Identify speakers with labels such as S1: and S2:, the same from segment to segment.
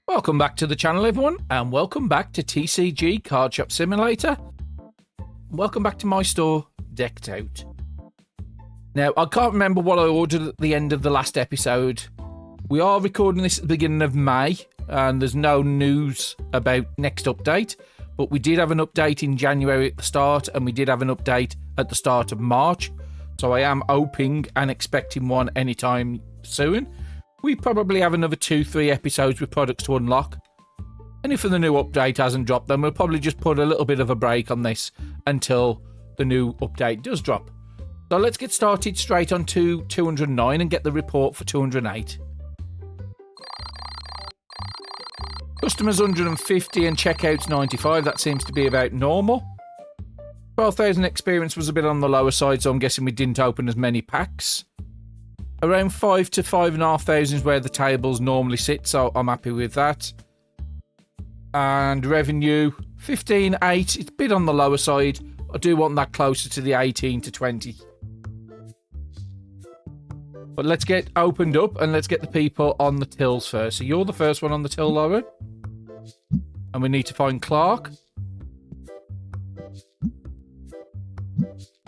S1: Welcome back to the channel, everyone, and welcome back to TCG Card Shop Simulator. Welcome back to my store, Decked Out. Now, I can't remember what I ordered at the end of the last episode. We are recording this at the beginning of May, and there's no news about next update, but we did have an update in January at the start, and we did have an update at the start of March, so I am hoping and expecting one anytime soon. We probably have another 2-3 episodes with products to unlock. And if the new update hasn't dropped, then we'll probably just put a little bit of a break on this until the new update does drop. So let's get started straight on to 209 and get the report for 208. Customers 150 and checkouts 95. That seems to be about normal. 12,000 experience was a bit on the lower side, so I'm guessing we didn't open as many packs. Around 5 to 5,500 is where the tables normally sit, so I'm happy with that. And revenue, 15.8. It's a bit on the lower side. I do want that closer to the 18 to 20. But let's get opened up and let's get the people on the tills first. So you're the first one on the till, Lauren. And we need to find Clark.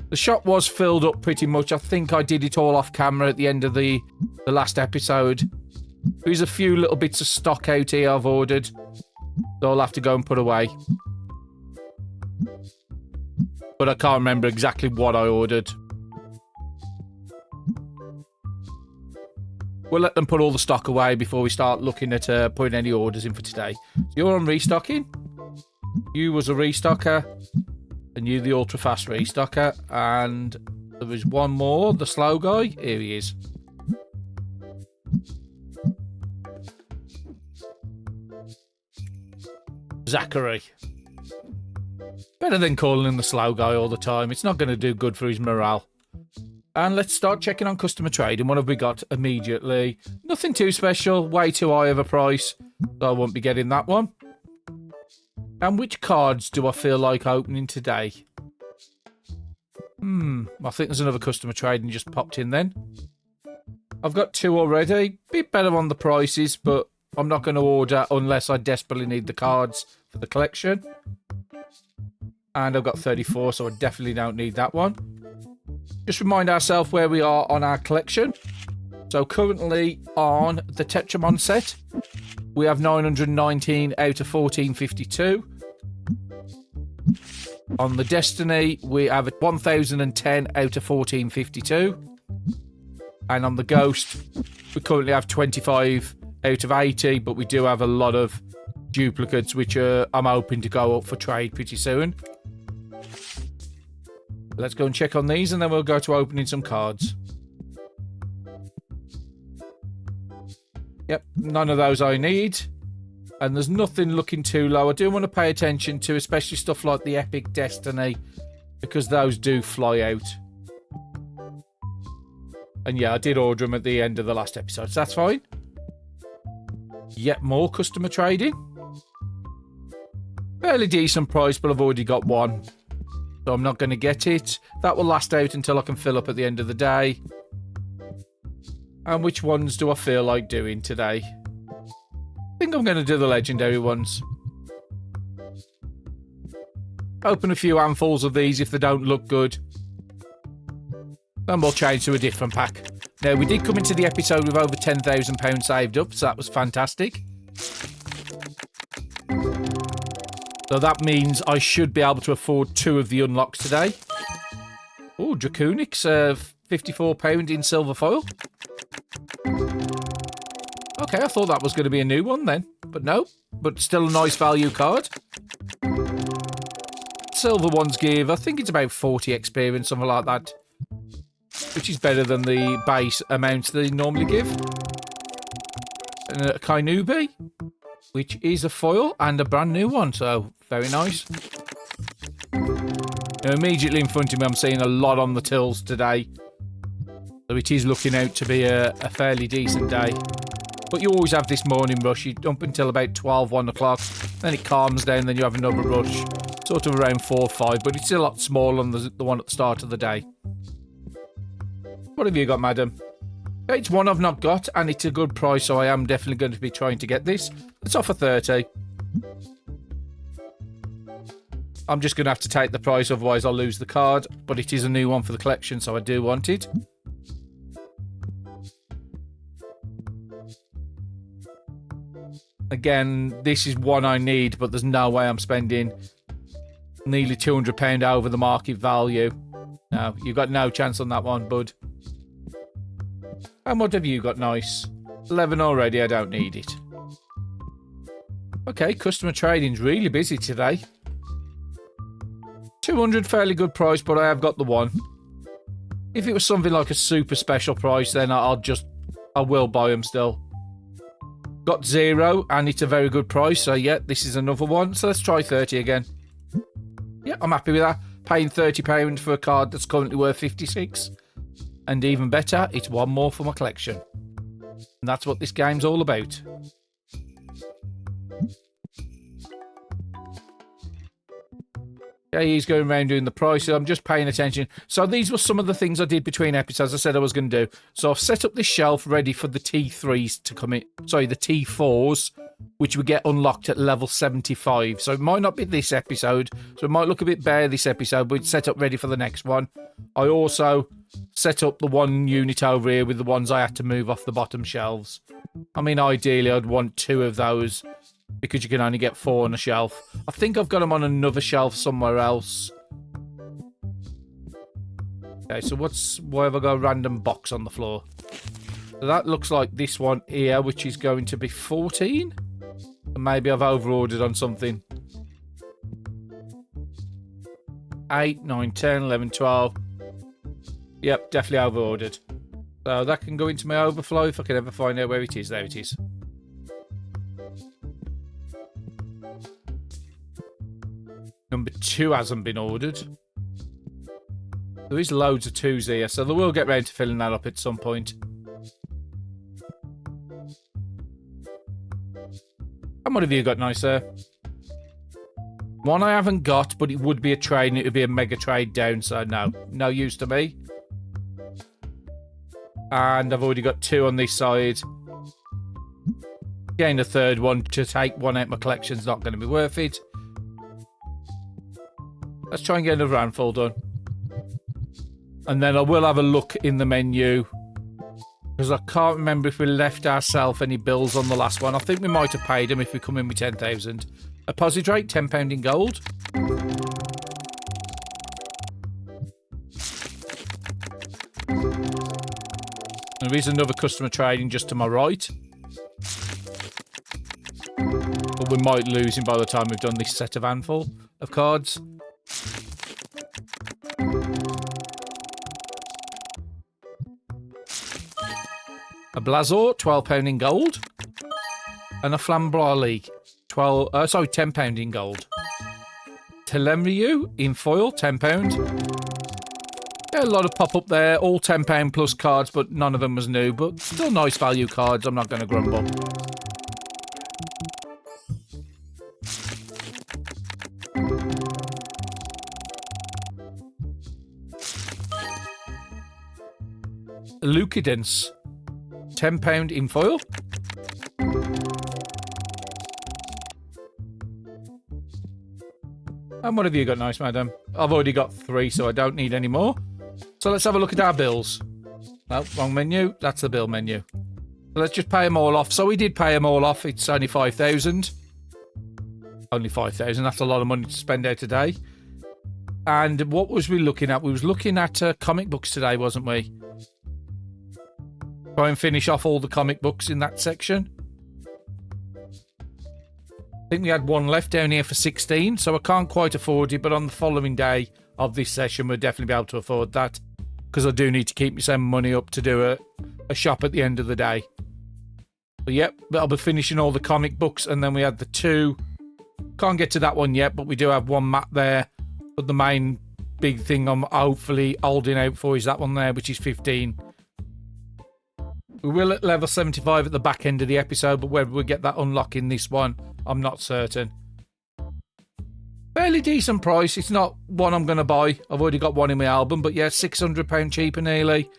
S1: The shop was filled up pretty much. I think I did it all off camera at the end of the last episode. There's a few little bits of stock out here I've ordered, so I'll have to go and put away. But I can't remember exactly what I ordered. We'll let them put all the stock away before we start looking at putting any orders in for today. So you're on restocking. You was a restocker. And you the ultra fast restocker, and there was one more, the slow guy. Here he is. Zachary. Better than calling him the slow guy all the time. It's not going to do good for his morale. And let's start checking on customer trading. What have we got immediately? Nothing too special, way too high of a price, so I won't be getting that one. And which cards do I feel like opening today? I think there's another customer trading just popped in then. I've got 2 already. Bit better on the prices, but I'm not going to order unless I desperately need the cards for the collection. And I've got 34, so I definitely don't need that one. Just remind ourselves where we are on our collection. So currently on the Tetramon set, we have 919 out of 1452. On the Destiny, we have 1010 out of 1452. And on the Ghost, we currently have 25 out of 80, but we do have a lot of duplicates, which I'm hoping to go up for trade pretty soon. Let's go and check on these, and then we'll go to opening some cards. Yep, none of those I need. And there's nothing looking too low. I do want to pay attention to especially stuff like the Epic Destiny, because those do fly out. And yeah, I did order them at the end of the last episode, so that's fine. Yet more customer trading. Fairly decent price, but I've already got one, so I'm not going to get it. That will last out until I can fill up at the end of the day. And which ones do I feel like doing today? I think I'm going to do the legendary ones. Open a few handfuls of these if they don't look good. Then we'll change to a different pack. Now, we did come into the episode with over £10,000 saved up, so that was fantastic. So that means I should be able to afford 2 of the unlocks today. Oh, Draconics, £54 in silver foil. Okay, I thought that was going to be a new one then, but no. But still a nice value card. Silver ones give, I think it's about 40 experience, something like that. Which is better than the base amounts they normally give. And a Kainubi, which is a foil and a brand new one, so very nice. Now, immediately in front of me, I'm seeing a lot on the tills today. So it is looking out to be a fairly decent day. But you always have this morning rush. You up until about 12, 1 o'clock. Then it calms down. Then you have another rush. Sort of around 4 or 5. But it's a lot smaller than the one at the start of the day. What have you got, madam? It's one I've not got, and it's a good price, so I am definitely going to be trying to get this. It's off for 30. I'm just going to have to take the price, otherwise I'll lose the card. But it is a new one for the collection, so I do want it. Again, this is one I need, but there's no way I'm spending nearly £200 over the market value. No, you've got no chance on that one, bud. And what have you got? Nice. 11 already, I don't need it. Okay, customer trading's really busy today. 200, fairly good price, but I have got the one. If it was something like a super special price, then I will buy them still. Got 0, and it's a very good price, so yeah, this is another one. So let's try 30 again. Yeah, I'm happy with that. Paying £30 for a card that's currently worth 56. And even better, it's one more for my collection. And that's what this game's all about. Yeah, he's going around doing the prices. I'm just paying attention. So these were some of the things I did between episodes I said I was going to do. So I've set up this shelf ready for the T3s to come in. Sorry, the T4s, which we get unlocked at level 75. So it might not be this episode. So it might look a bit bare this episode, but it's set up ready for the next one. I also set up the one unit over here with the ones I had to move off the bottom shelves. I mean, ideally, I'd want 2 of those, because you can only get 4 on a shelf. I think I've got them on another shelf somewhere else. Okay, so why have I got a random box on the floor? So that looks like this one here, which is going to be 14. Maybe I've over-ordered on something. 8, 9, 10, 11, 12. Yep, definitely over-ordered. So that can go into my overflow if I can ever find out where it is. There it is. Number 2 hasn't been ordered. There is loads of 2s here, so they will get round to filling that up at some point. And what have you got, nice sir? One I haven't got, but it would be a trade, and it would be a mega trade down, so no use to me. And I've already got 2 on this side. Getting a 3rd one to take one out of my collection's not going to be worth it. Let's try and get another handful done. And then I will have a look in the menu, because I can't remember if we left ourselves any bills on the last one. I think we might have paid them if we come in with 10,000. Deposit rate, £10 in gold. There is another customer trading just to my right. But we might lose him by the time we've done this set of handful of cards. A Blazor, £12 in gold. And a Flambrois League, £10 in gold. Telemriu in foil, £10. Yeah, a lot of pop up there, all £10 plus cards, but none of them was new. But still nice value cards, I'm not going to grumble. Lucadence, £10 in foil. And what have you got, nice madam? I've already got 3, so I don't need any more. So let's have a look at our bills. No, wrong menu. That's the bill menu. So let's just pay them all off. So we did pay them all off. It's only 5,000. Only 5,000. That's a lot of money to spend out today. And what was we looking at? We was looking at comic books today, wasn't we? Try and finish off all the comic books in that section. I think we had one left down here for 16, so I can't quite afford it, but on the following day of this session, we'll definitely be able to afford that, because I do need to keep some money up to do a shop at the end of the day. But yep, I'll be finishing all the comic books, and then we had the 2. Can't get to that one yet, but we do have one map there. But the main big thing I'm hopefully holding out for is that one there, which is 15. We will at level 75 at the back end of the episode, but whether we get that unlock in this one, I'm not certain. Fairly decent price. It's not one I'm going to buy. I've already got one in my album, but yeah, £600 cheaper nearly.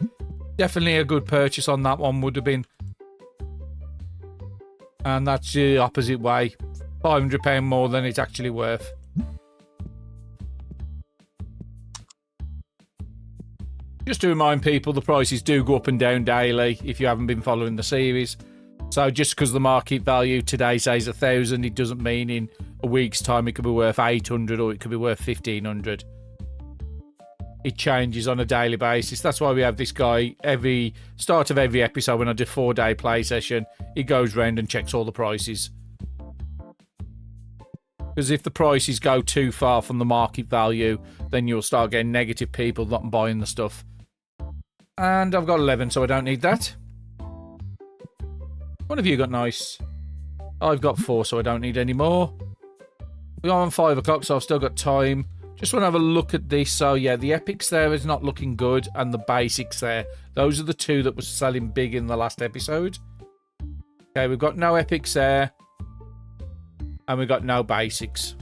S1: Definitely a good purchase on that one would have been. And that's the opposite way. £500 more than it's actually worth. Just to remind people, the prices do go up and down daily if you haven't been following the series. So just because the market value today says 1,000, it doesn't mean in a week's time it could be worth 800 or it could be worth 1,500. It changes on a daily basis. That's why we have this guy every start of every episode when I do a 4-day play session. He goes round and checks all the prices. Because if the prices go too far from the market value, then you'll start getting negative people not buying the stuff. And I've got 11, so I don't need that. What have you got nice? I've got 4, so I don't need any more. We're on 5 o'clock, so I've still got time. Just want to have a look at this. So, yeah, the epics there is not looking good, and the basics there. Those are the two that were selling big in the last episode. Okay, we've got no epics there. And we've got no basics.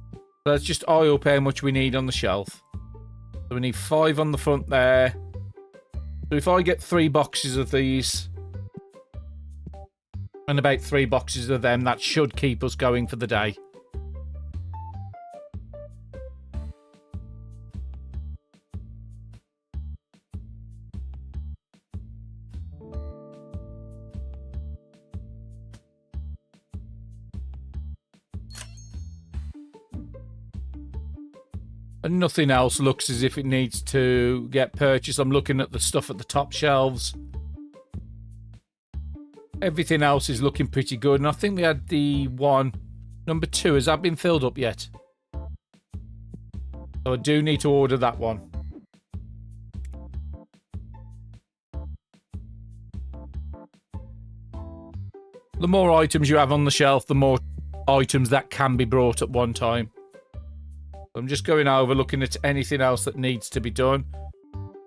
S1: So let's just eye up how much we need on the shelf. So we need 5 on the front there. So if I get 3 boxes of these and about 3 boxes of them, that should keep us going for the day. And nothing else looks as if it needs to get purchased. I'm looking at the stuff at the top shelves. Everything else is looking pretty good. And I think we had the one. Number 2. Has that been filled up yet? So I do need to order that one. The more items you have on the shelf, the more items that can be brought at one time. I'm just going over, looking at anything else that needs to be done.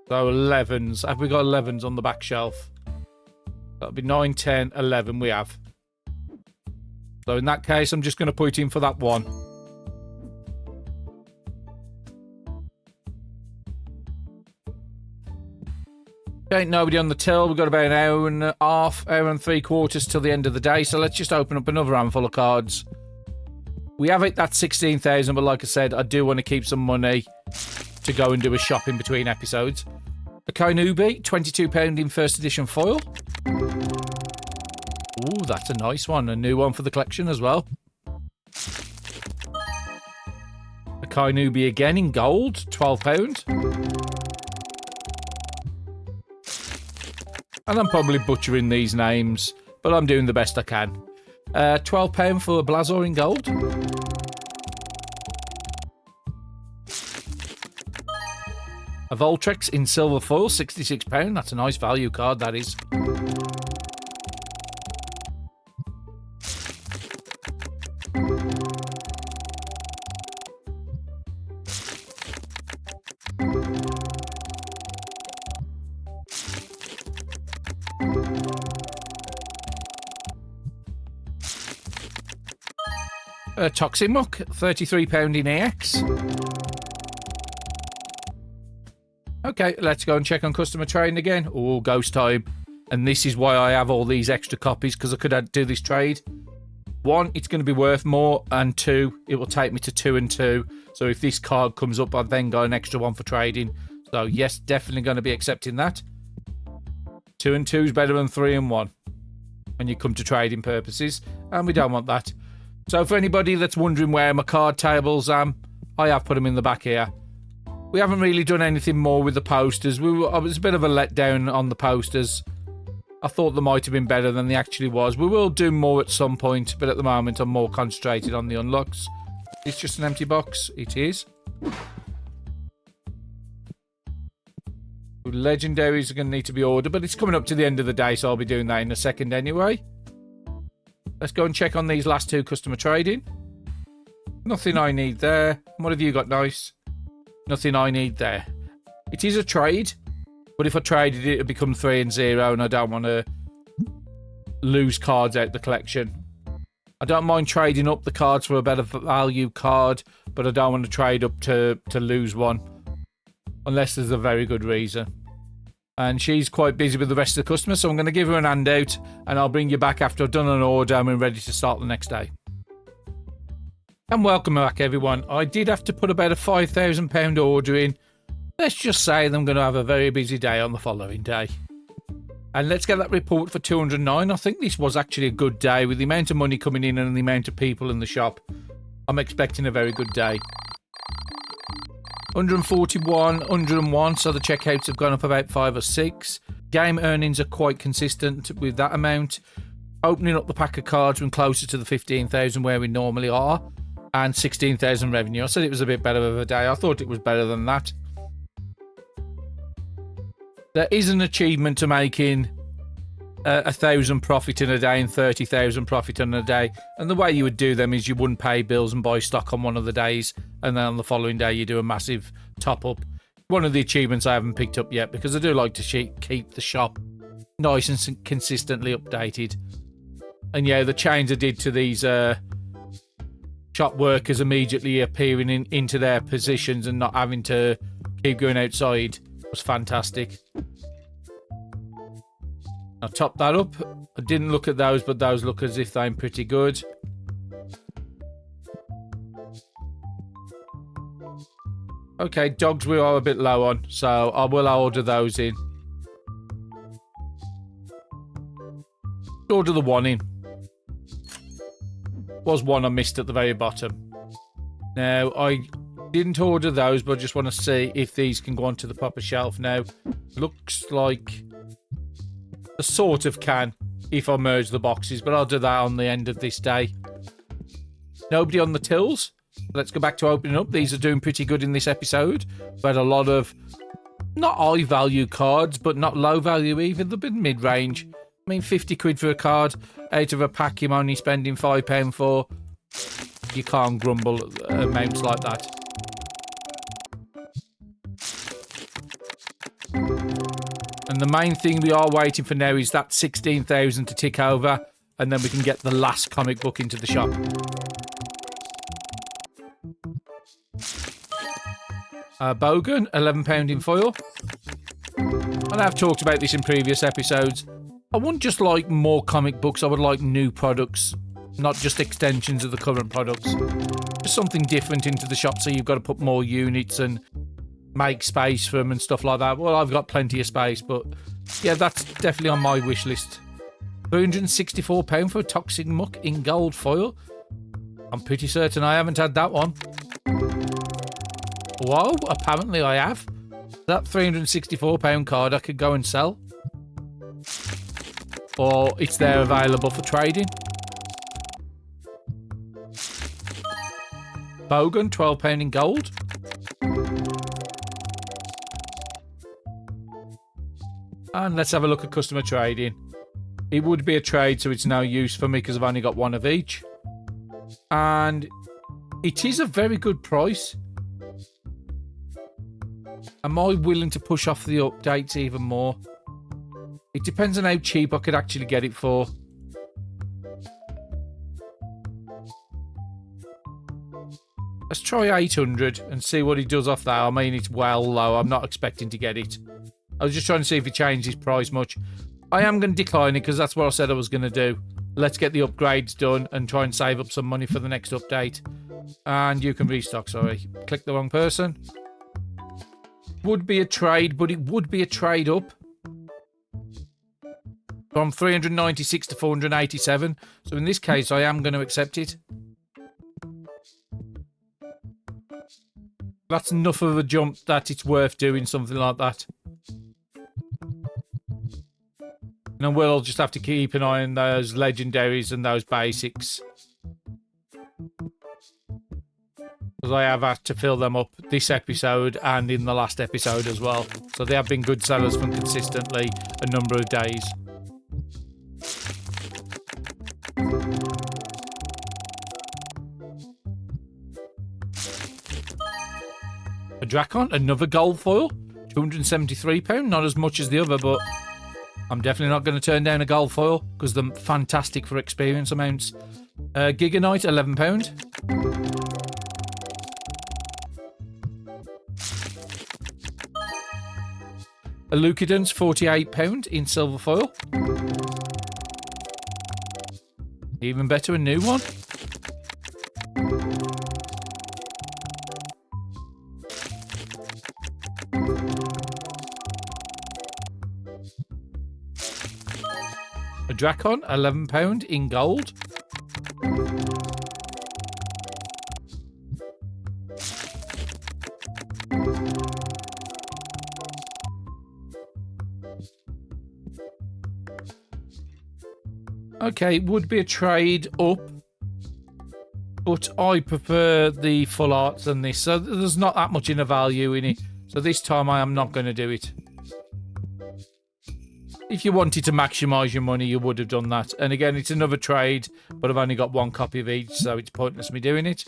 S1: So 11s. Have we got 11s on the back shelf? That'll be 9, 10, 11 we have. So in that case, I'm just going to put in for that one. Ain't nobody on the till. We've got about an hour and a half, hour and 3/4 till the end of the day. So let's just open up another handful of cards. We have it, that's 16,000, but like I said, I do want to keep some money to go and do a shop in between episodes. A Kainubi, £22 in first edition foil. Ooh, that's a nice one. A new one for the collection as well. A Kainubi again in gold, £12. And I'm probably butchering these names, but I'm doing the best I can. £12 for a Blazor in gold. A Voltrex in silver foil, £66. That's a nice value card, that is. Toxic Muck, £33 in AX. Okay, let's go and check on customer trading again. Oh, ghost time. And this is why I have all these extra copies, because I could do this trade. 1, it's going to be worth more, and 2, it will take me to 2 and 2. So if this card comes up, I've then got an extra one for trading. So yes, definitely going to be accepting that. 2 and 2 is better than 3 and 1 when you come to trading purposes, and we don't want that. So for anybody that's wondering where my card tables I have put them in the back here. We haven't really done anything more with the posters. It was a bit of a letdown on the posters. I thought they might have been better than they actually was. We will do more at some point, but at the moment I'm more concentrated on the unlocks. It's just an empty box. It is. Legendaries are going to need to be ordered, but it's coming up to the end of the day, so I'll be doing that in a second anyway. Let's go and check on these last 2 customer trading. Nothing I need there. What have you got nice? Nothing I need there. It is a trade, but if I traded it, it'd become 3 and 0, and I don't want to lose cards out the collection. I don't mind trading up the cards for a better value card, but I don't want to trade up to lose one. Unless there's a very good reason. And she's quite busy with the rest of the customers, so I'm going to give her an handout, and I'll bring you back after I've done an order and we're ready to start the next day. And welcome back, everyone. I did have to put about a £5,000 order in. Let's just say that I'm going to have a very busy day on the following day. And let's get that report for 209. I think this was actually a good day with the amount of money coming in and the amount of people in the shop. I'm expecting a very good day. 141, 101, so the checkouts have gone up about 5 or 6. Game earnings are quite consistent with that amount. Opening up the pack of cards, we're closer to the 15,000 where we normally are. And 16,000 revenue. I said it was a bit better of a day. I thought it was better than that. There is an achievement to making 1,000 profit in a day and 30,000 profit in a day. And the way you would do them is you wouldn't pay bills and buy stock on one of the days. And then on the following day, you do a massive top up. One of the achievements I haven't picked up yet because I do like to keep the shop nice and consistently updated. And yeah, the change I did to these shop workers immediately appearing into their positions and not having to keep going outside was fantastic. I'll top that up. I didn't look at those, but those look as if they're pretty good. Okay, dogs we are a bit low on, so I will order those in. Order the one in. Was one I missed at the very bottom. Now, I didn't order those, but I just want to see if these can go onto the proper shelf now. Looks like a sort of can if I merge the boxes, but I'll do that on the end of this day. Nobody on the tills. Let's go back to opening up. These are doing pretty good in this episode. We've had a lot of not high value cards, but not low value either. They've been mid-range. I mean, 50 quid for a card out of a pack you're only spending £5 for. You can't grumble at amounts like that. And the main thing we are waiting for now is that 16,000 to tick over, and then we can get the last comic book into the shop. Bogan, £11 in foil. And I've talked about this in previous episodes. I wouldn't just like more comic books, I would like new products, not just extensions of the current products. Just something different into the shop, so you've got to put more units and make space for them and stuff like that. Well, I've got plenty of space, but yeah, that's definitely on my wish list. £364 for a Toxic Muck in gold foil. I'm pretty certain I haven't had that one. Whoa, apparently I have. That £364 card I could go and sell. Or it's there available for trading. Bogan, £12 in gold. And let's have a look at customer trading. It would be a trade, so it's no use for me because I've only got one of each. And it is a very good price. Am I willing to push off the updates even more? It depends on how cheap I could actually get it for. Let's try 800 and see what he does off that. I mean, it's well low. I'm not expecting to get it. I was just trying to see if he changed his price much. I am going to decline it because that's what I said I was going to do. Let's get the upgrades done and try and save up some money for the next update. And you can restock, sorry. Click the wrong person. Would be a trade, but it would be a trade up. From 396 to 487. So in this case, I am going to accept it. That's enough of a jump that it's worth doing something like that. And I will just have to keep an eye on those legendaries and those basics. Because I have had to fill them up this episode and in the last episode as well. So they have been good sellers for consistently a number of days. A Dracon, another gold foil. £273, not as much as the other, but I'm definitely not going to turn down a gold foil because they're fantastic for experience amounts. Giga Knight, £11. Elucidance, £48 in silver foil. Even better, a new one. A Dracon, £11 in gold. Okay, would be a trade up, but I prefer the full arts than this, so there's not that much in a value in it. So this time I am not going to do it. If you wanted to maximise your money, you would have done that. And again, it's another trade, but I've only got one copy of each, so it's pointless me doing it.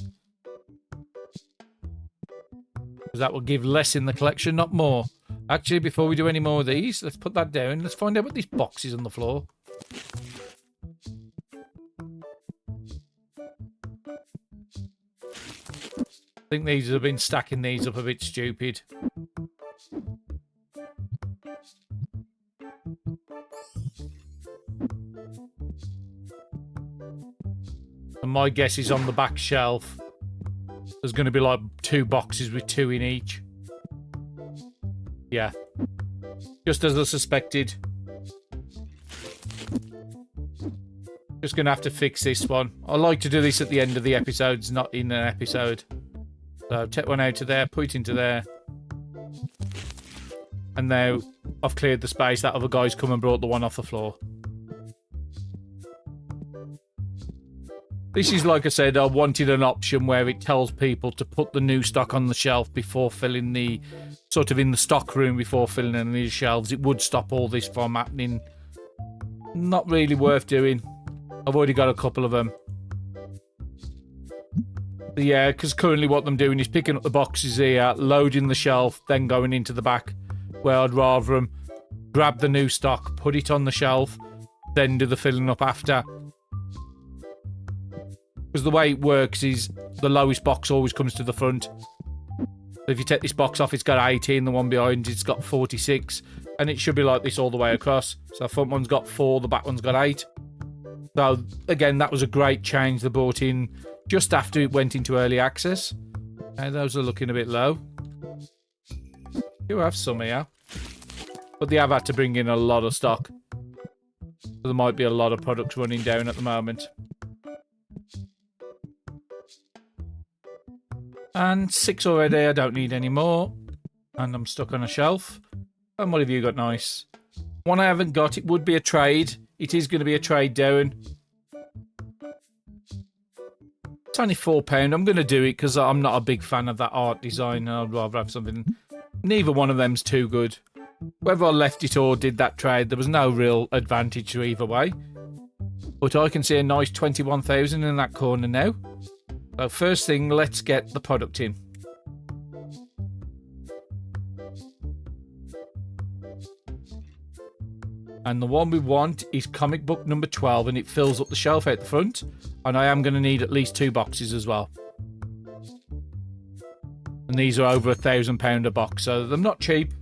S1: Because that will give less in the collection, not more. Actually, before we do any more of these, let's put that down. Let's find out what this box is on the floor. I think these have been stacking these up a bit stupid. And my guess is on the back shelf, there's going to be like 2 boxes with 2 in each. Yeah. Just as I suspected. Just going to have to fix this one. I like to do this at the end of the episodes, not in an episode. So take one out of there, put it into there. And now I've cleared the space. That other guy's come and brought the one off the floor. This is, like I said, I wanted an option where it tells people to put the new stock on the shelf before filling the, sort of in the stock room before filling in these shelves. It would stop all this from happening. Not really worth doing. I've already got a couple of them. But yeah, because currently what I'm doing is picking up the boxes here, loading the shelf, then going into the back, where I'd rather them grab the new stock, put it on the shelf, then do the filling up after. Because the way it works is the lowest box always comes to the front. So if you take this box off, it's got 18, the one behind it's got 46, and it should be like this all the way across. So the front one's got 4, the back one's got 8. So again, that was a great change they brought in just after it went into early access. And those are looking a bit low. You have some here. But they have had to bring in a lot of stock. So there might be a lot of products running down at the moment. And 6 already, I don't need any more. And I'm stuck on a shelf. And what have you got nice? One I haven't got, it would be a trade. It is going to be a trade down. It's only £4. I'm going to do it because I'm not a big fan of that art design. I'd rather have something. Neither one of them's too good. Whether I left it or did that trade, there was no real advantage to either way. But I can see a nice 21,000 in that corner now. So first thing, let's get the product in. And the one we want is comic book number 12, and it fills up the shelf out the front. And I am going to need at least 2 boxes as well. And these are over £1,000 a box, so they're not cheap.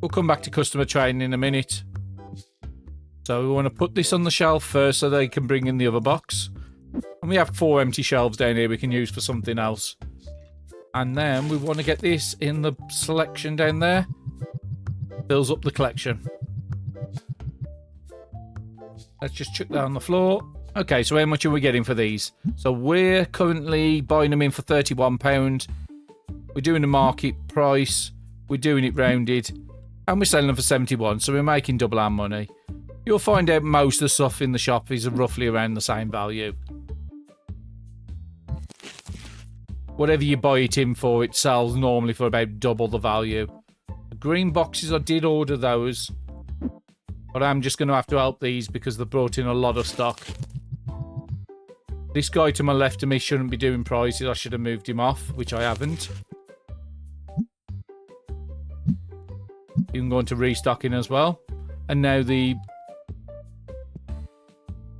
S1: We'll come back to customer training in a minute. So we want to put this on the shelf first so they can bring in the other box. And we have 4 empty shelves down here we can use for something else. And then we want to get this in the selection down there. Fills up the collection. Let's just chuck that on the floor. Okay, so how much are we getting for these? So we're currently buying them in for £31. We're doing the market price. We're doing it rounded. And we're selling them for 71, so we're making double our money. You'll find out most of the stuff in the shop is roughly around the same value. Whatever you buy it in for, it sells normally for about double the value. The green boxes, I did order those. But I'm just going to have to help these because they brought in a lot of stock. This guy to my left of me shouldn't be doing prices. I should have moved him off, which I haven't. You can go into restocking as well. And now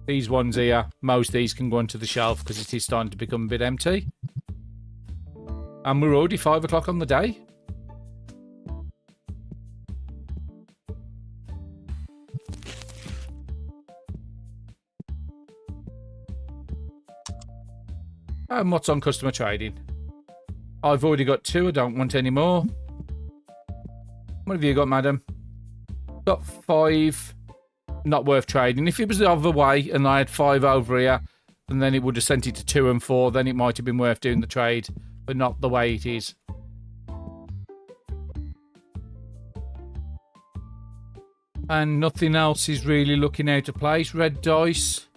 S1: these ones here, most of these can go onto the shelf because it is starting to become a bit empty. And we're already 5 o'clock on the day. And what's on customer trading? I've already got 2. I don't want any more. What have you got, madam? Got 5. Not worth trading. If it was the other way and I had 5 over here, and then it would have sent it to 2 and 4, then it might have been worth doing the trade, but not the way it is. And nothing else is really looking out of place. Red dice.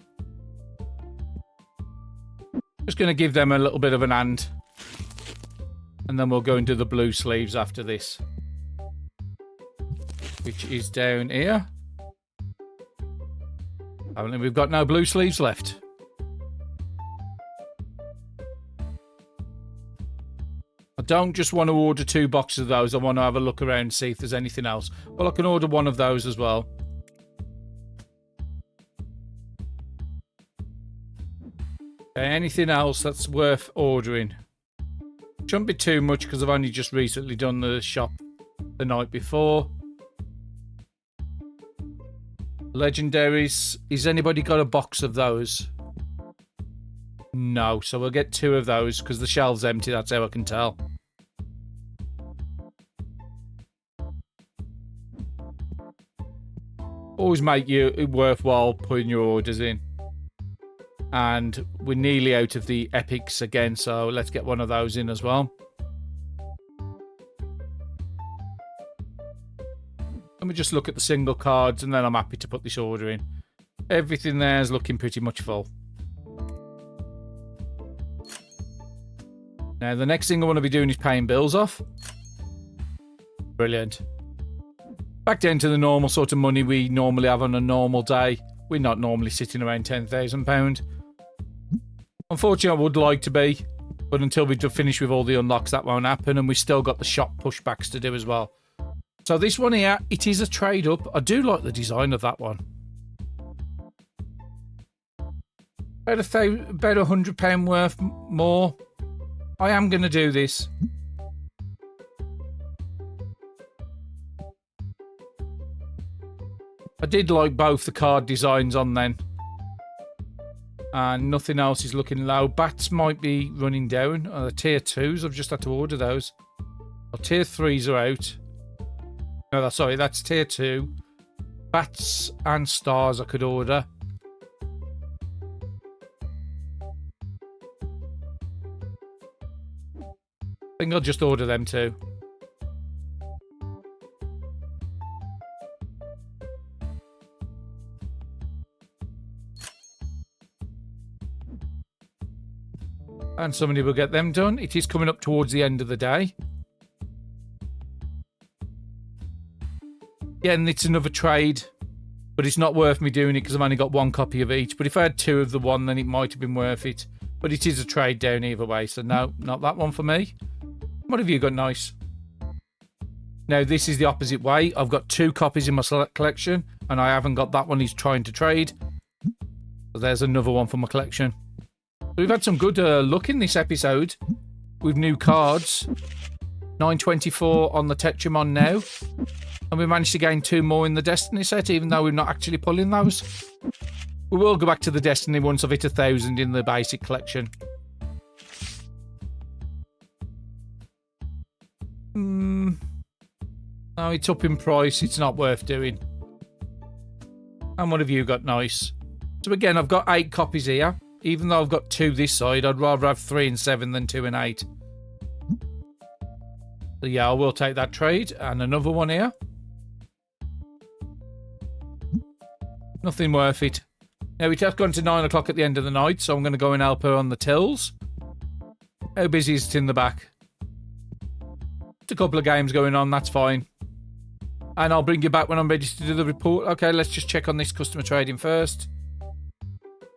S1: Just going to give them a little bit of an hand. And then we'll go and do the blue sleeves after this. Which is down here. Apparently we've got no blue sleeves left. I don't just want to order 2 boxes of those. I want to have a look around and see if there's anything else. Well, I can order 1 of those as well. Okay, anything else that's worth ordering? Shouldn't be too much because I've only just recently done the shop the night before. Legendaries. Has anybody got a box of those? No, so we'll get 2 of those because the shelf's empty. That's how I can tell. Always make it worthwhile putting your orders in. And we're nearly out of the epics again, so let's get 1 of those in as well. Let me just look at the single cards and then I'm happy to put this order in. Everything there is looking pretty much full. Now the next thing I want to be doing is paying bills off. Brilliant. Back down to the normal sort of money we normally have on a normal day. We're not normally sitting around £10,000. Unfortunately, I would like to be, but until we finish with all the unlocks, that won't happen, and we still got the shop pushbacks to do as well. So this one here, it is a trade up. I do like the design of that one. About £100 worth more. I am going to do this. I did like both the card designs on then. And nothing else is looking low. Bats might be running down. The tier 2s, I've just had to order those. Well, tier 3s are out. No, sorry, that's tier 2. Bats and stars I could order. I think I'll just order them too. And somebody will get them done. It is coming up towards the end of the day. Again, it's another trade, but it's not worth me doing it because I've only got 1 copy of each. But if I had 2 of the one, then it might have been worth it. But it is a trade down either way, so no, not that one for me. What have you got nice? Now, this is the opposite way. I've got 2 copies in my collection, and I haven't got that one he's trying to trade. So there's another one for my collection. We've had some good luck in this episode with new cards. 924 on the Tetramon now. And we managed to gain 2 more in the Destiny set, even though we're not actually pulling those. We will go back to the Destiny once I've hit 1,000 in the basic collection. No, it's up in price. It's not worth doing. And what have you got nice? So again, I've got 8 copies here. Even though I've got 2 this side, I'd rather have 3 and 7 than 2 and 8. So yeah, I will take that trade. And another one here. Nothing worth it. Now, it has gone to 9 o'clock at the end of the night, so I'm going to go and help her on the tills. How busy is it in the back? Just a couple of games going on, that's fine. And I'll bring you back when I'm ready to do the report. Okay, let's just check on this customer trading first.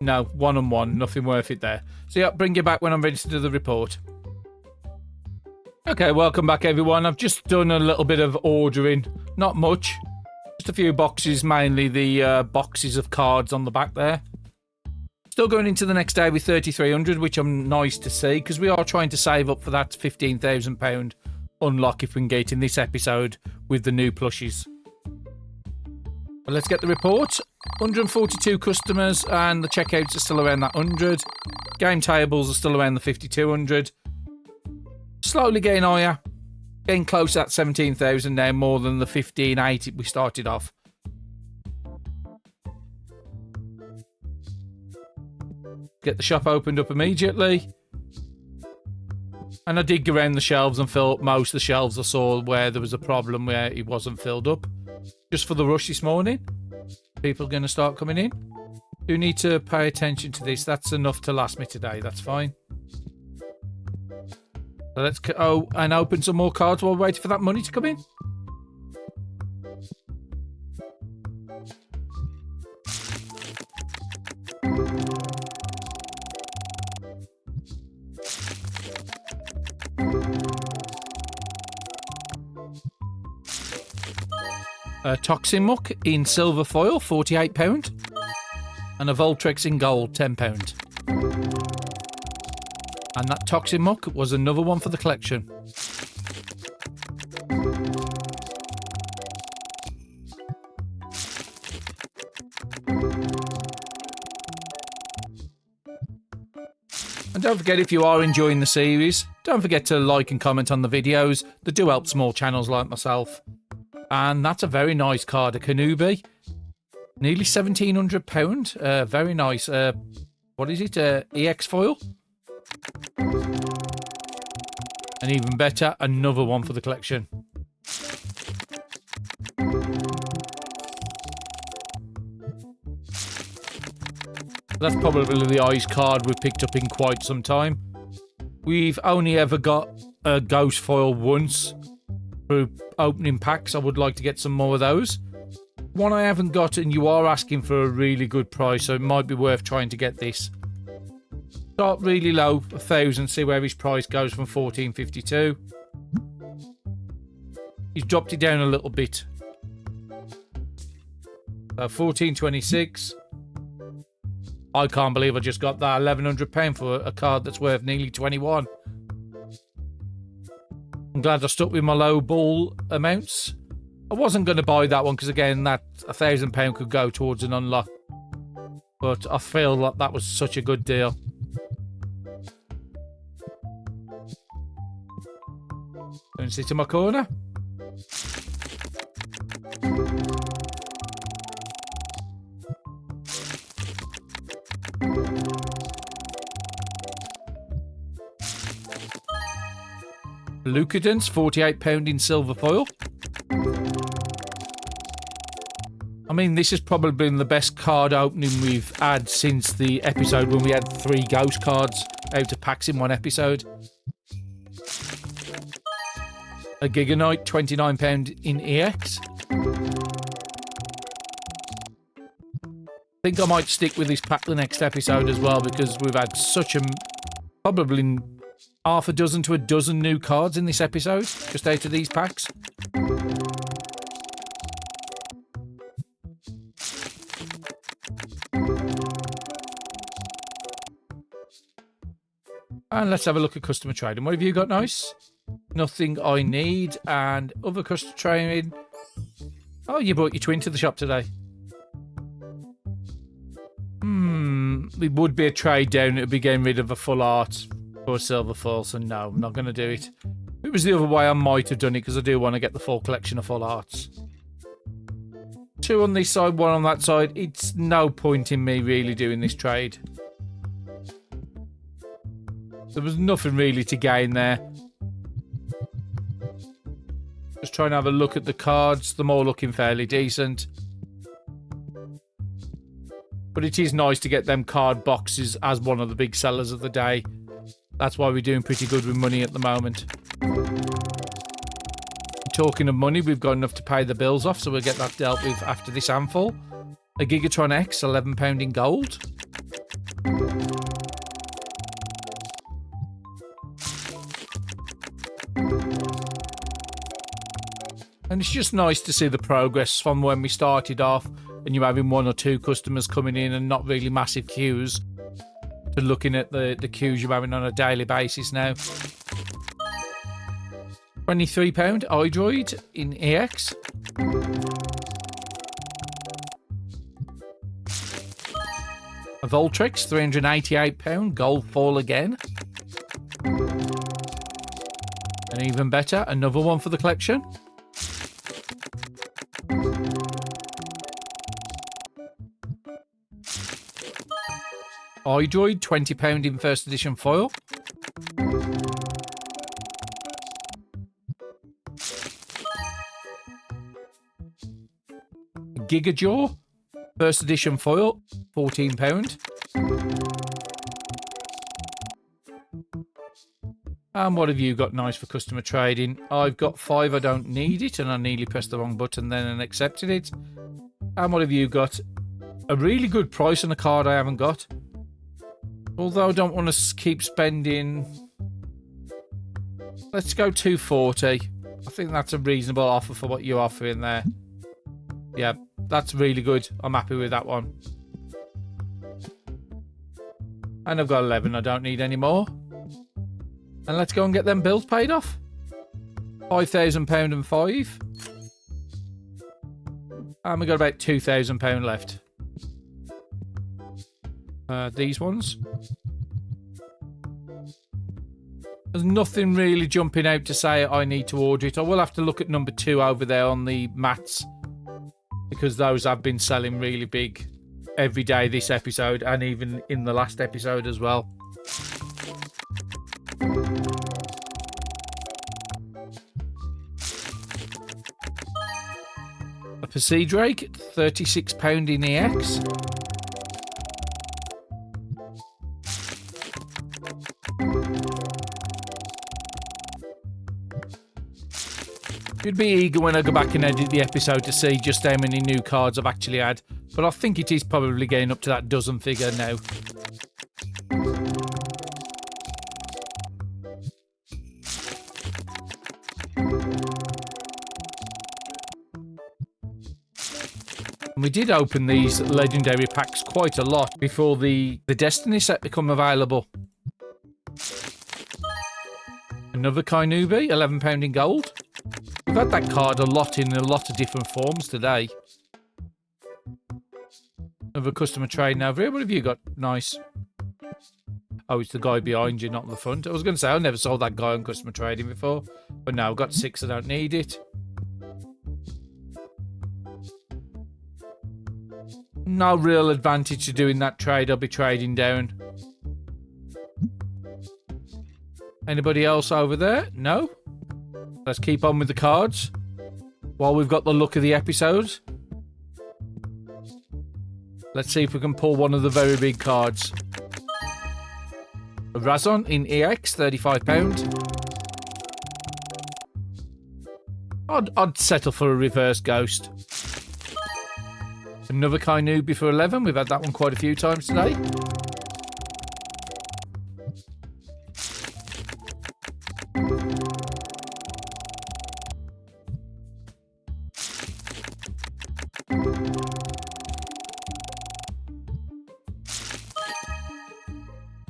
S1: No, 1 and 1. Nothing worth it there. So yeah, bring you back when I'm ready to do the report. Okay, welcome back everyone. I've just done a little bit of ordering. Not much. Just a few boxes, mainly the boxes of cards on the back there. Still going into the next day with 3,300, which I'm nice to see, because we are trying to save up for that £15,000 unlock if we can get in this episode with the new plushies. But let's get the report. 142 customers, and the checkouts are still around that 100. Game tables are still around the 5,200. Slowly getting higher. Getting close to that 17,000 now, more than the 15,800 we started off. Get the shop opened up immediately. And I did go around the shelves and fill up most of the shelves I saw where there was a problem where it wasn't filled up. Just for the rush this morning. People are going to start coming in. Do need to pay attention to this. That's enough to last me today. That's fine. So let's and open some more cards while we're waiting for that money to come in. A Toxin Muck in silver foil, £48. And a Voltrex in gold, £10. And that Toxin Muck was another one for the collection. And don't forget, if you are enjoying the series, don't forget to like and comment on the videos. They do help small channels like myself. And that's a very nice card, a Kanubi. Nearly £1,700. Very nice. What is it? EX foil? And even better, another one for the collection. That's probably the ice card we've picked up in quite some time. We've only ever got a ghost foil once through opening packs. I would like to get some more of those. One I haven't got, and you are asking for a really good price, so it might be worth trying to get this. Start really low, 1,000, see where his price goes from 14.52. He's dropped it down a little bit. So 14.26. I can't believe I just got that £1,100 for a card that's worth nearly 21. I'm glad I stuck with my low ball amounts. I wasn't going to buy that one because, again, that £1,000 could go towards an unlock. But I feel like that was such a good deal. Go and sit in my corner. Lucadence, £48 in silver foil. I mean, this has probably been the best card opening we've had since the episode when we had 3 ghost cards out of packs in one episode. A Giganite, £29 in EX. I think I might stick with this pack the next episode as well, because we've had such a... probably half a dozen to a dozen new cards in this episode, just out of these packs. And let's have a look at customer trading. What have you got, nice? Nothing I need. And other customer trading. Oh, you brought your twin to the shop today. It would be a trade down. It would be getting rid of a full art for a silver foil. So no, I'm not going to do it. If it was the other way, I might have done it, because I do want to get the full collection of full arts. 2 on this side, 1 on that side. It's no point in me really doing this trade. There was nothing really to gain there. Just trying to have a look at the cards. They're all looking fairly decent. But it is nice to get them card boxes as one of the big sellers of the day. That's why we're doing pretty good with money at the moment. Talking of money, we've got enough to pay the bills off, so we'll get that dealt with after this handful. A Gigatron X, £11 in gold. And it's just nice to see the progress from when we started off and you're having 1 or 2 customers coming in and not really massive queues, to looking at the queues you're having on a daily basis now. £23 iDroid in EX. A Voltrix, £388, Gold Fall again. And even better, another one for the collection. iDroid, £20 in first edition foil. Gigajaw, first edition foil, £14. And what have you got nice for customer trading? I've got 5, I don't need it, and I nearly pressed the wrong button then and accepted it. And what have you got? A really good price on a card I haven't got. Although I don't want to keep spending. Let's go 240. I think that's a reasonable offer for what you're offering there. Yeah, that's really good. I'm happy with that one. And I've got 11. I don't need any more. And let's go and get them bills paid off. £5,000 and 5. And we've got about £2,000 left. These ones. There's nothing really jumping out to say I need to order it. I will have to look at number 2 over there on the mats, because those have been selling really big every day this episode, and even in the last episode as well. A Drake, £36 in EX. You'd be eager when I go back and edit the episode to see just how many new cards I've actually had, but I think it is probably getting up to that dozen figure now. And we did open these legendary packs quite a lot before the Destiny set become available. Another Kainubi, £11 in gold. We've had that card a lot in a lot of different forms today. Another customer trade now. What have you got? Nice. Oh, it's the guy behind you, not the front. I was going to say, I never saw that guy on customer trading before. But now I've got 6, I don't need it. No real advantage to doing that trade. I'll be trading down. Anybody else over there? No? Let's keep on with the cards while we've got the look of the episode. Let's see if we can pull one of the very big cards. A Razon in EX, £35. I'd settle for a reverse ghost. Another Kainubi for 11. We've had that one quite a few times today.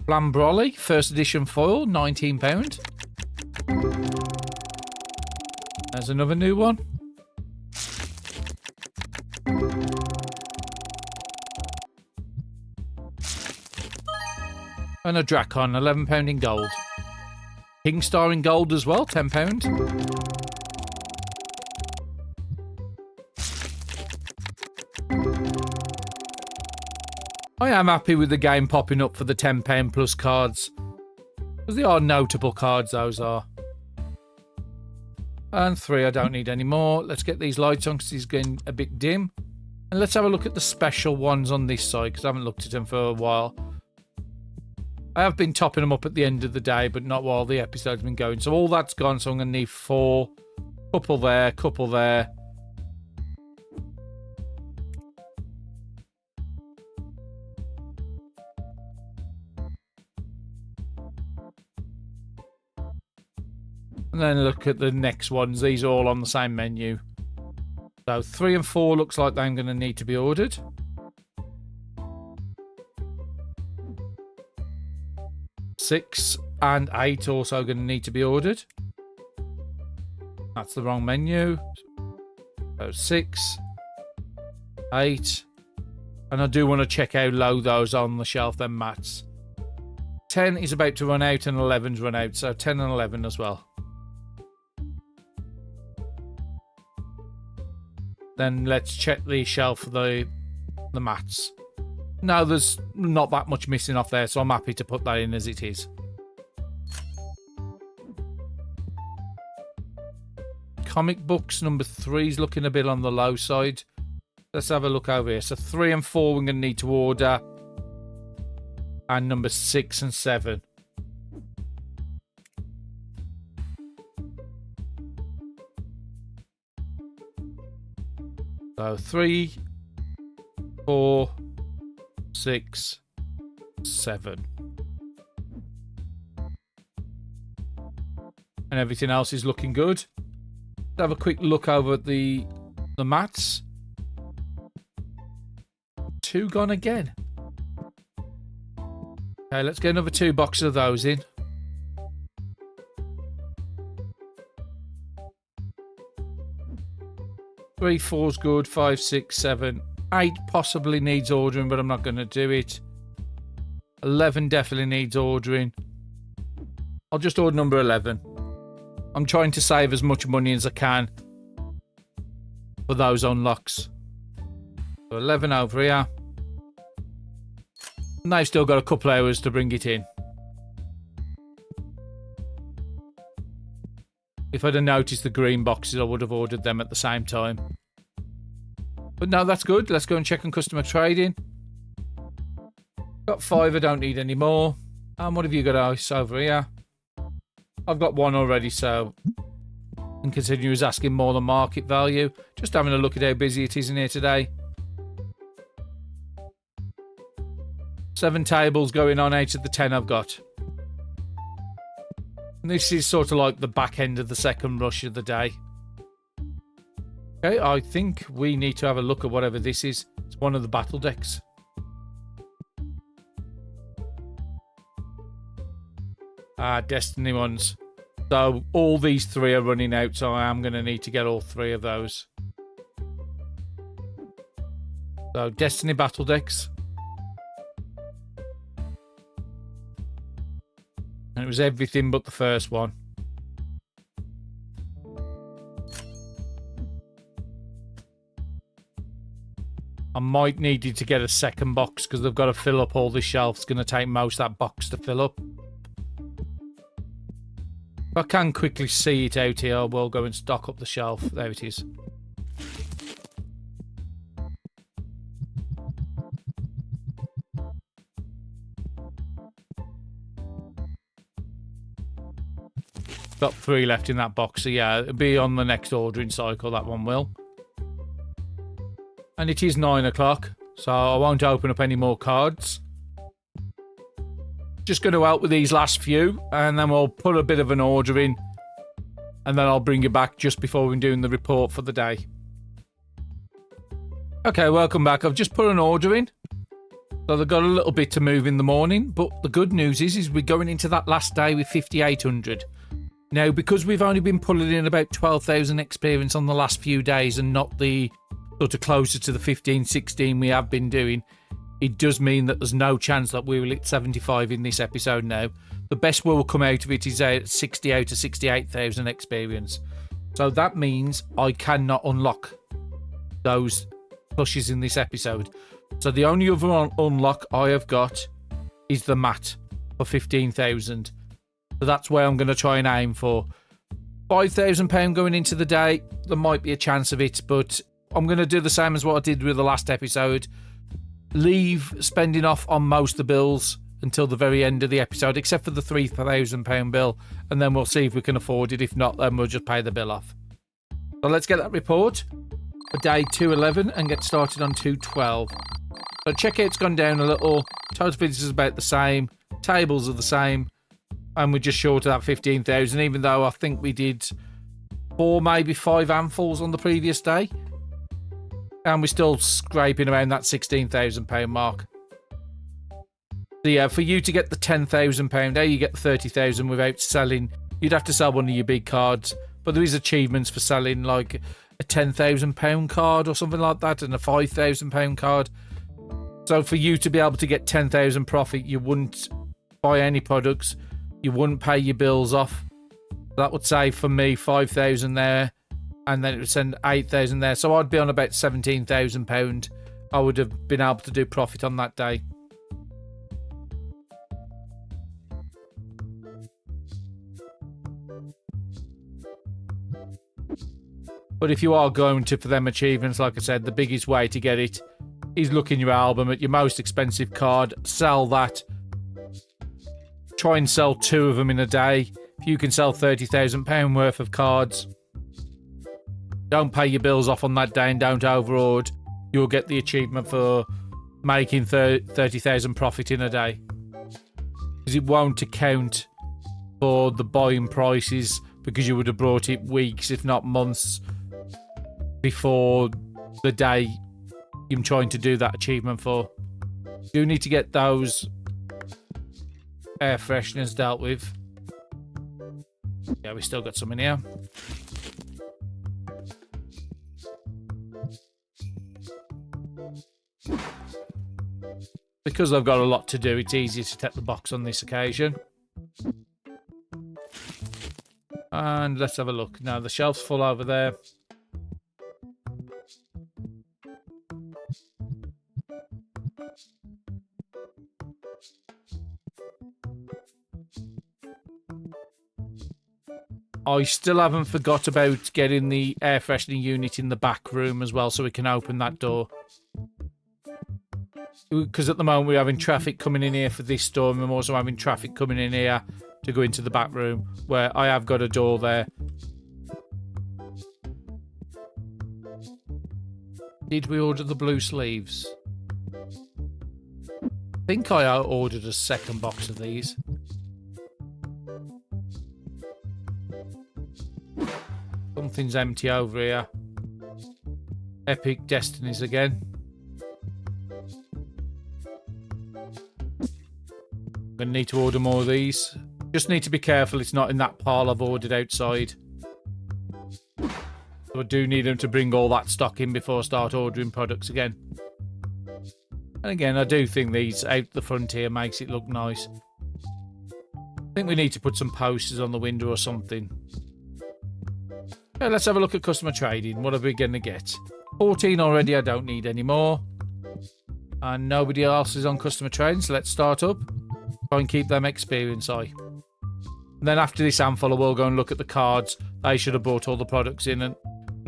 S1: Blambrolly, first edition foil, £19. There's another new one. And a Dracon, £11 in gold. Kingstar in gold as well, £10. I am happy with the game popping up for the £10 plus cards. Because they are notable cards, those are. And 3, I don't need any more. Let's get these lights on because he's getting a bit dim. And let's have a look at the special ones on this side because I haven't looked at them for a while. I have been topping them up at the end of the day, but not while the episode's been going. So all that's gone, so I'm going to need 4. Couple there, couple there. And then look at the next ones. These are all on the same menu. So 3 and 4 looks like they're going to need to be ordered. 6 and 8 also going to need to be ordered. That's the wrong menu. So 6, 8. And I do want to check how low those are on the shelf, then mats. 10 is about to run out and 11's run out. So 10 and 11 as well. Then let's check the shelf for the mats. No, there's not that much missing off there, so I'm happy to put that in as it is. Comic books, number 3 is looking a bit on the low side. Let's have a look over here. So 3 and 4 we're going to need to order. And number 6 and 7. So 3, 4, 6, 7. And everything else is looking good. Let's have a quick look over at the mats. 2 gone again. Okay, let's get another 2 boxes of those in. Three, 4's good. 5, 6, 7, 8 possibly needs ordering, but I'm not going to do it. 11 definitely needs ordering. I'll just order number 11. I'm trying to save as much money as I can for those unlocks. So 11 over here. And they've still got a couple hours to bring it in. If I'd have noticed the green boxes, I would have ordered them at the same time. But no, that's good. Let's go and check on customer trading. Got 5, I don't need any more. And what have you got, Ice, over here? I've got 1 already, so... And considering you was asking more than market value. Just having a look at how busy it is in here today. 7 tables going on out of the 10 I've got. And this is sort of like the back end of the second rush of the day. Okay, I think we need to have a look at whatever this is. It's one of the battle decks. Destiny ones. So all these 3 are running out, so I am going to need to get all 3 of those. So Destiny battle decks. And it was everything but the first one. I might need you to get a second box because they've got to fill up all the shelves. It's going to take most of that box to fill up. If I can quickly see it out here, I will go and stock up the shelf. There it is. Got 3 left in that box, so yeah, it'll be on the next ordering cycle, that one will. And it is 9 o'clock, so I won't open up any more cards. Just going to out with these last few, and then we'll put a bit of an order in. And then I'll bring you back just before we're doing the report for the day. Okay, welcome back. I've just put an order in. So they've got a little bit to move in the morning, but the good news is we're going into that last day with 5,800. Now, because we've only been pulling in about 12,000 experience on the last few days and not the sort of closer to the 15, 16 we have been doing, it does mean that there's no chance that we will hit 75 in this episode now. The best we will come out of it is 60 out of 68,000 experience. So that means I cannot unlock those plushes in this episode. So the only other unlock I have got is the mat for 15,000. So that's where I'm going to try and aim for. £5,000 going into the day. There might be a chance of it, but I'm going to do the same as what I did with the last episode. Leave spending off on most of the bills until the very end of the episode, except for the £3,000 bill, and then we'll see if we can afford it. If not, then we'll just pay the bill off. So let's get that report for day 211 and get started on 212. So checkout's gone down a little. Total visitors is about the same. Tables are the same. And we're just short of that 15,000, even though I think we did 4, maybe 5 handfuls on the previous day. And we're still scraping around that £16,000 mark. So yeah, for you to get the £10,000, you get the 30,000 without selling. You'd have to sell one of your big cards, but there is achievements for selling like a £10,000 card or something like that, and a £5,000 card. So for you to be able to get 10,000 profit, you wouldn't buy any products, you wouldn't pay your bills off. That would save for me 5,000 there, and then it would send 8,000 there. So I'd be on about £17,000. I would have been able to do profit on that day. But if you are going to for them achievements, like I said, the biggest way to get it is look in your album at your most expensive card, sell that, try and sell 2 of them in a day. If you can sell £30,000 worth of cards, don't pay your bills off on that day and don't overhoard, you'll get the achievement for making 30,000 profit in a day. Because it won't account for the buying prices, because you would have brought it weeks, if not months, before the day you're trying to do that achievement for. You need to get those air fresheners dealt with. Yeah, we still got some in here. Because I've got a lot to do, it's easier to take the box on this occasion. And let's have a look. Now the shelf's full over there. I still haven't forgot about getting the air freshening unit in the back room as well, so we can open that door. Because at the moment we're having traffic coming in here for this door, and we're also having traffic coming in here to go into the back room, where I have got a door there. Did we order the blue sleeves? I think I ordered a second box of these. Something's empty over here. Epic Destinies again. Gonna need to order more of these. Just need to be careful it's not in that pile I've ordered outside. So I do need them to bring all that stock in before I start ordering products again. And again, I do think these out the front here makes it look nice. I think we need to put some posters on the window or something. Okay, let's have a look at customer trading. What are we going to get? 14 already, I don't need any more. And nobody else is on customer trading, so let's start up. Try and keep them experience high. And then after this handful, I will go and look at the cards. They should have brought all the products in and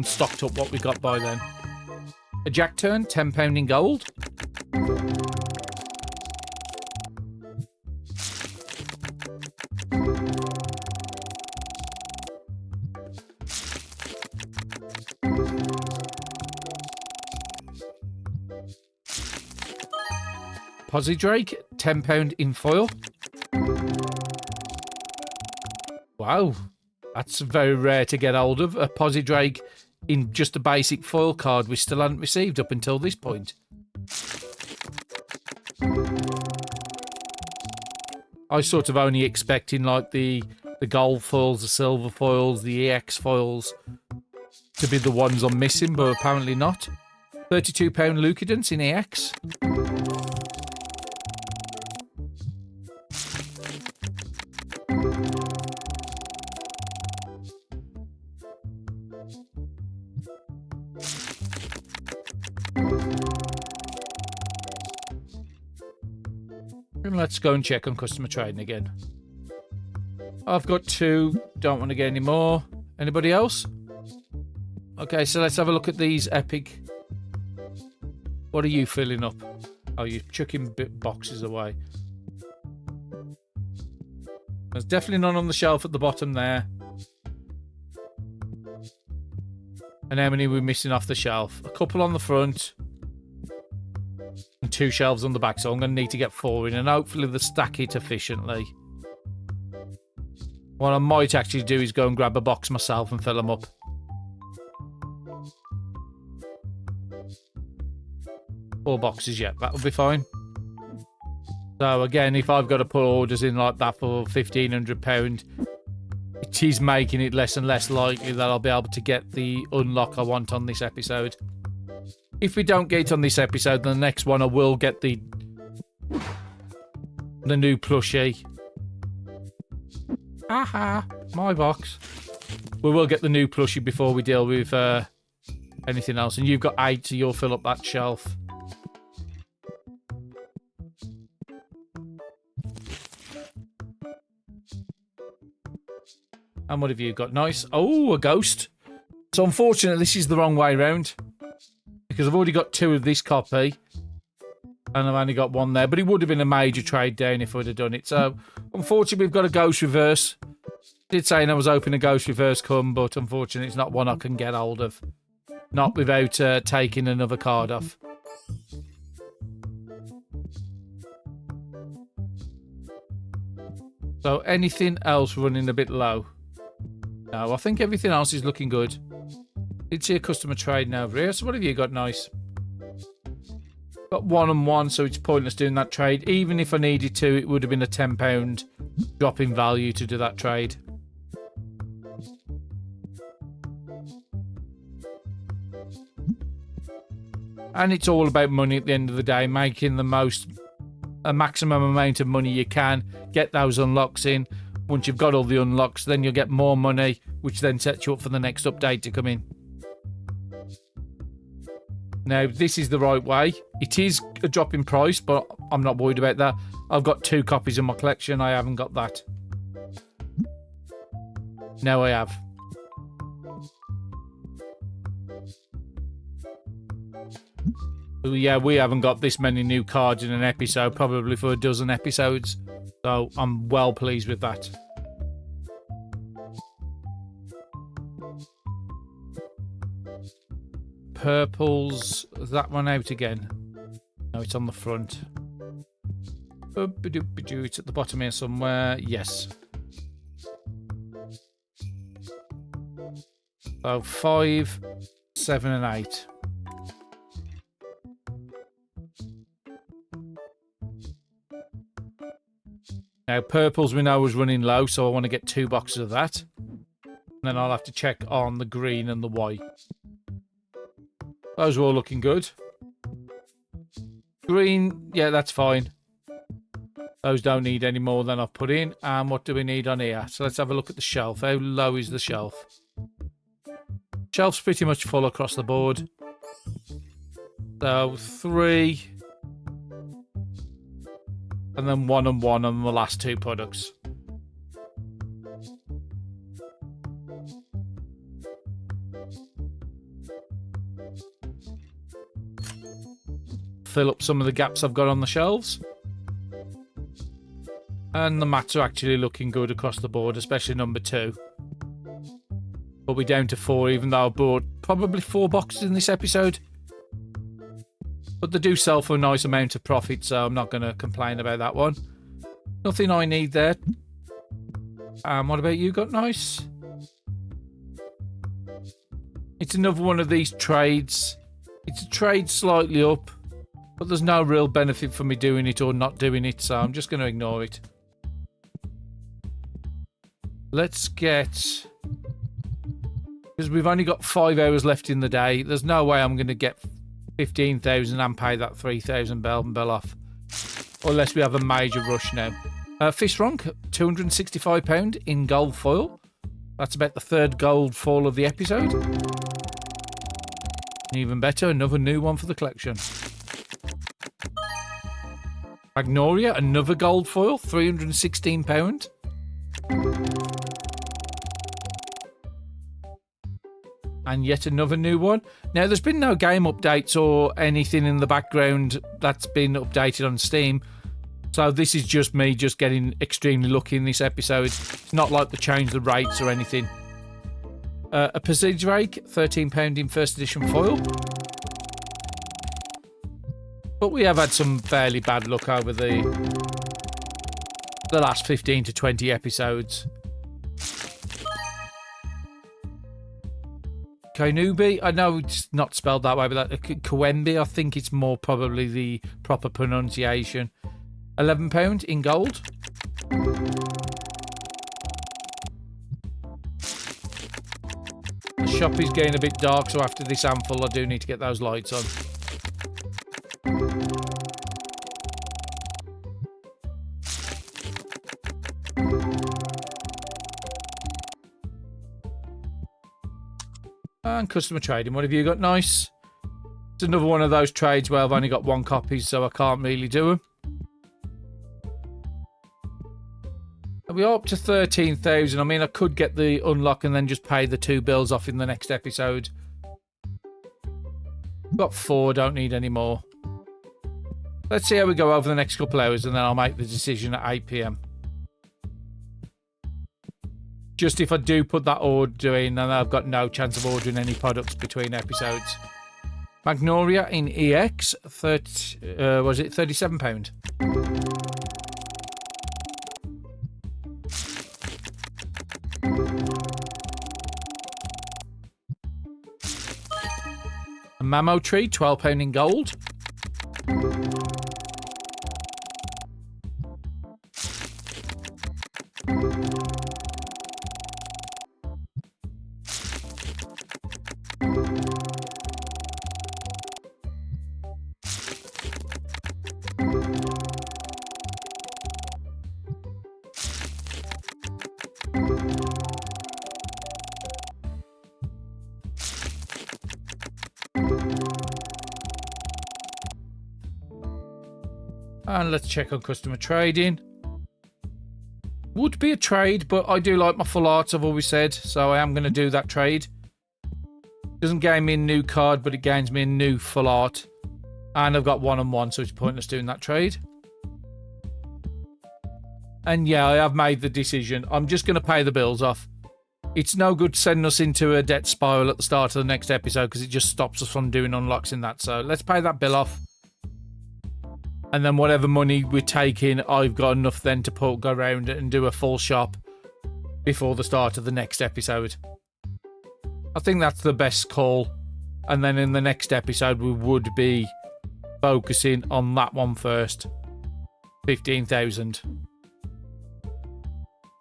S1: stocked up what we got by then. A jack turn, £10 in gold. Posy Drake, £10 in foil. Wow, that's very rare to get hold of. A Posy Drake in just a basic foil card we still hadn't received up until this point. I was sort of only expecting like the gold foils, the silver foils, the EX foils to be the ones I'm missing, but apparently not. £32 Lucadence in EX. And let's go and check on customer trading again. I've got 2. Don't want to get any more. Anybody else? Okay, so let's have a look at these epic. What are you filling up? Oh, you're chucking boxes away. There's definitely none on the shelf at the bottom there. And how many are we missing off the shelf? A couple on the front. And 2 shelves on the back, so I'm going to need to get 4 in, and hopefully they'll stack it efficiently. What I might actually do is go and grab a box myself and fill them up. Four boxes, yeah, that'll be fine. So again, if I've got to put orders in like that for £1,500, it is making it less and less likely that I'll be able to get the unlock I want on this episode. If we don't get it on this episode, then the next one I will get the new plushie. Aha, my box. We will get the new plushie before we deal with anything else. And you've got 8, so you'll fill up that shelf. And what have you got? Nice. Oh, a ghost. So unfortunately, this is the wrong way round. Because I've already got 2 of this copy. And I've only got 1 there. But it would have been a major trade down if I'd have done it. So, unfortunately, we've got a ghost reverse. Did say I was hoping a ghost reverse come, but unfortunately, it's not one I can get hold of. Not without taking another card off. So, anything else running a bit low? No, I think everything else is looking good. Did see a customer trading over here. So, what have you got? Nice. Got 1 and 1, so it's pointless doing that trade. Even if I needed to, it would have been a £10 drop in value to do that trade. And it's all about money at the end of the day, making a maximum amount of money you can, get those unlocks in. Once you've got all the unlocks, then you'll get more money, which then sets you up for the next update to come in. Now, this is the right way. It is a drop in price, but I'm not worried about that. I've got 2 copies in my collection. I haven't got that. Now I have. Yeah, we haven't got this many new cards in an episode, probably for a dozen episodes. So I'm well pleased with that. Purples, is that one out again? No, it's on the front. It's at the bottom here somewhere. Yes. So 5, 7 and 8. Now, purples we know was running low, so I want to get 2 boxes of that. And then I'll have to check on the green and the white. Those are all looking good. Green, yeah, that's fine. Those don't need any more than I've put in. And what do we need on here? So let's have a look at the shelf. How low is the shelf? Shelf's pretty much full across the board. So 3... and then 1 and 1 on the last 2 products. Fill up some of the gaps I've got on the shelves. And the mats are actually looking good across the board, especially number 2. But we're down to 4, even though I bought probably 4 boxes in this episode. But they do sell for a nice amount of profit, so I'm not going to complain about that one. Nothing I need there. What about you got nice? It's another one of these trades. It's a trade slightly up, but there's no real benefit for me doing it or not doing it, so I'm just going to ignore it. Let's get... because we've only got 5 hours left in the day. There's no way I'm going to get 15,000 and pay that 3,000 bell and bell off. Unless we have a major rush now. Fish Ronk, £265 in gold foil. That's about the 3rd gold foil of the episode. Even better, another new one for the collection. Magnolia, another gold foil, £316. And yet another new one. Now, there's been no game updates or anything in the background that's been updated on Steam. So this is just me just getting extremely lucky in this episode. It's not like they changed the rates or anything. A Persige Rake, £13 in 1st edition foil. But we have had some fairly bad luck over the last 15 to 20 episodes. Kainubi, I know it's not spelled that way, but that Kawembi, I think it's more probably the proper pronunciation. £11 in gold. The shop is getting a bit dark, so after this handful, I do need to get those lights on. And customer trading, what have you got? Nice. It's another one of those trades where I've only got one copy, so I can't really do them. We are up to 13,000. I mean, I could get the unlock and then just pay the 2 bills off in the next episode. Got 4, don't need any more. Let's see how we go over the next couple hours, and then I'll make the decision at 8 PM. Just if I do put that order in, and I've got no chance of ordering any products between episodes. Magnolia in EX, was it £37? A Mamo tree, £12 in gold. And let's check on customer trading. Would be a trade, but I do like my full arts, I've always said, so I am going to do that trade. Doesn't gain me a new card, but it gains me a new full art. And I've got 1-on-1, so it's pointless doing that trade. And yeah, I have made the decision. I'm just going to pay the bills off. It's no good sending us into a debt spiral at the start of the next episode, because it just stops us from doing unlocks in that. So let's pay that bill off. And then whatever money we're taking, I've got enough then to go around and do a full shop before the start of the next episode. I think that's the best call. And then in the next episode, we would be focusing on that one first. 15,000.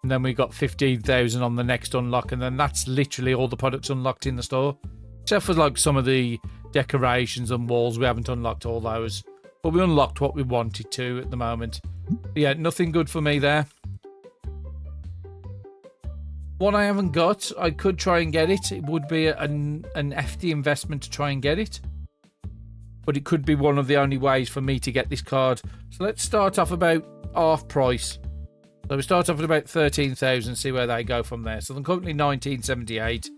S1: And then we got 15,000 on the next unlock. And then that's literally all the products unlocked in the store. Except for like some of the decorations and walls. We haven't unlocked all those. But we unlocked what we wanted to at the moment. But yeah, nothing good for me there. What I haven't got, I could try and get it. It would be an FD investment to try and get it. But it could be one of the only ways for me to get this card. So let's start off about half price. So we start off at about 13,000, see where they go from there. So they're currently 1978.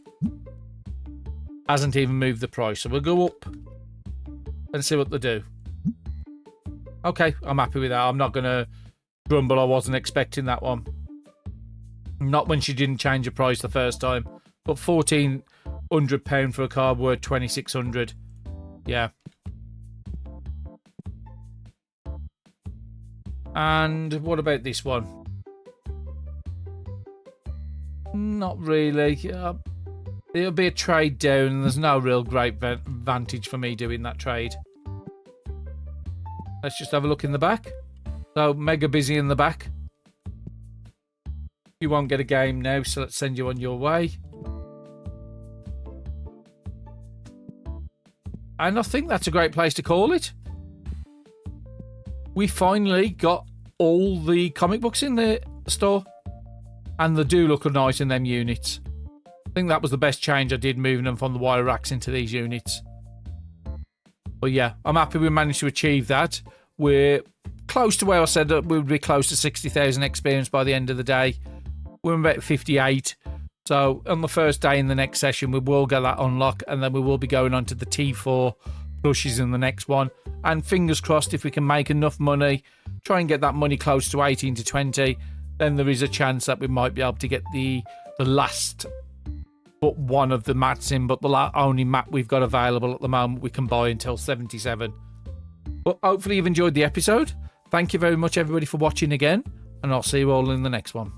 S1: Hasn't even moved the price. So we'll go up and see what they do. Okay, I'm happy with that. I'm not going to grumble. I wasn't expecting that one. Not when she didn't change the price the first time. But £1,400 for a card worth £2,600. Yeah. And what about this one? Not really. It'll be a trade down, and there's no real great advantage for me doing that trade. Let's just have a look in the back. So, mega busy in the back. You won't get a game now, so let's send you on your way. And I think that's a great place to call it. We finally got all the comic books in the store. And they do look nice in them units. I think that was the best change I did, moving them from the wire racks into these units. But yeah, I'm happy we managed to achieve that. We're close to where I said that we would be close to 60,000 experience by the end of the day. We're about 58. So on the first day in the next session, we will get that unlock, and then we will be going on to the T4 plushies in the next one. And fingers crossed, if we can make enough money, try and get that money close to 18 to 20, then there is a chance that we might be able to get the last but one of the mats in, but the only mat we've got available at the moment we can buy until 77. But hopefully you've enjoyed the episode. Thank you very much everybody for watching again, and I'll see you all in the next one.